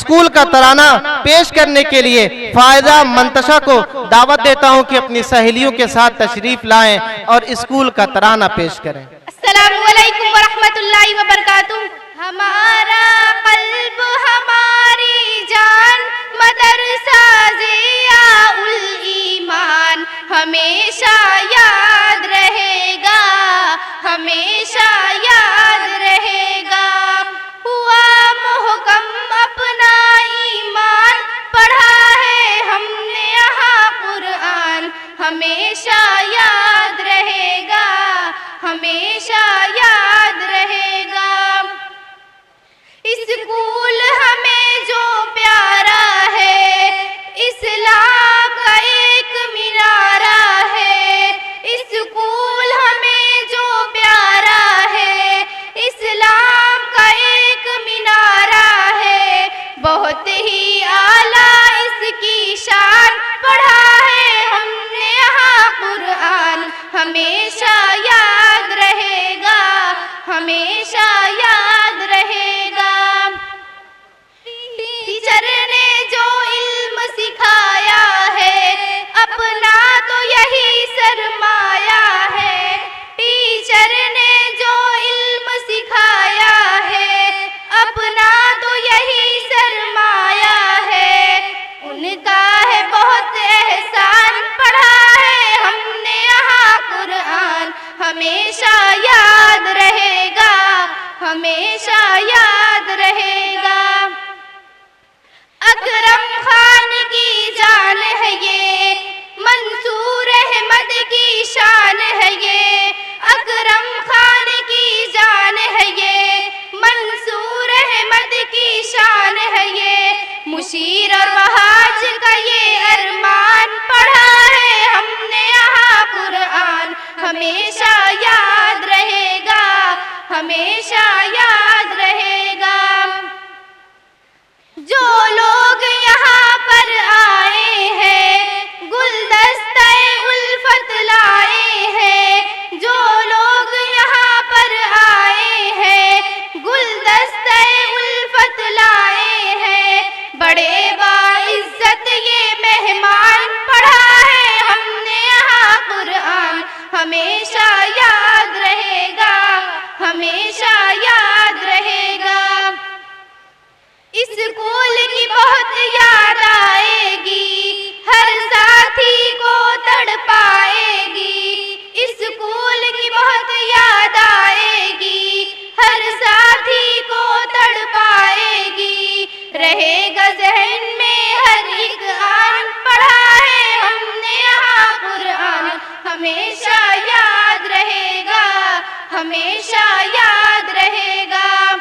School کا ترانہ پیش کرنے کے لیے فائزہ منتشا کو دعوت دیتا ہوں کہ اپنی سہیلیوں کے ساتھ تشریف لائیں اور اسکول کا ترانہ پیش کریں۔ السلام علیکم ورحمۃ اللہ وبرکاتہ۔ ہمارا قلب ہماری جان مدرسہ ضیاء الایمان ہمیشہ یاد رہے گا، ہمیشہ یاد رہے گا۔ ہوا محکم اپنا ایمان، پڑھا ہے ہم نے یہاں قرآن، ہمیشہ یاد رہے گا، ہمیشہ یاد رہے گا۔ اسکول ہمیں جو پیارا ہے، اسلام کا ایک مینارہ ہے۔ اسکول ہمیں جو پیارا ہے، اسلام کا ایک مینارہ ہے۔ بہت ہی اعلیٰ اس کی شان، پڑھا ہے ہم نے یہاں قرآن، ہمیشہ یاد رہے گا، ہمیشہ یاد رہے گا۔ ٹیچر نے جو علم سکھایا ہے، اپنا تو یہی سرمایہ ہے۔ ٹیچر نے جو علم سکھایا ہے، اپنا تو یہی سرمایہ ہے۔ ان کا ہے بہت احسان، پڑھا ہے ہم نے یہاں قرآن، ہمیشہ یاد رہے گا، ہمیشہ یاد رہے گا۔ اکرم خان کی جان ہے یہ، منصور احمد کی شان ہے یہ۔ اکرم خان کی جان ہے یہ، منصور احمد کی شان ہے یہ۔ مشیر اور وہاج کا یہ ارمان، پڑھا ہے ہم نے یہاں قرآن، ہمیشہ یاد رہے گا، ہمیشہ یاد رہے گا۔ جو لوگ یہاں پر آئے ہیں، گلدستہ الفت لائے ہیں۔ جو لوگ یہاں پر آئے ہیں، گلدستہ الفت لائے ہیں۔ بڑے باعزت یہ مہمان، پڑھا ہے ہم نے یہاں قرآن، ہمیشہ یاد رہے گا، ہمیشہ یاد رہے گا۔ اسکول کی بہت یاد آئے گی، ہر ساتھی کو تڑپائے گی۔ اسکول کی بہت یاد آئے گی، ہر ساتھی کو تڑپائے گی۔ رہے گا ذہن میں ہر ایک آن، پڑھا ہے ہم نے یہاں قرآن، ہمیشہ یاد رہے گا، ہمیشہ یاد رہے گا۔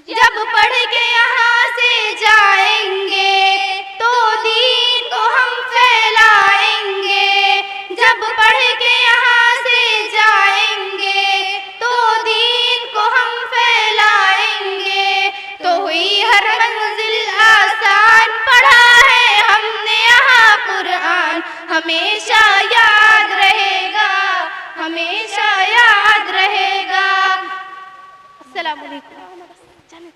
جب پڑھ کے یہاں سے جائیں گے تو دین کو ہم پھیلائیں گے۔ جب پڑھ کے یہاں سے جائیں گے تو دین کو ہم پھیلائیں گے۔ تو ہوئی ہر منزل آسان، پڑھا ہے ہم نے یہاں قرآن، ہمیشہ یاد رہے گا، ہمیشہ یاد رہے گا۔ السلام علیکم۔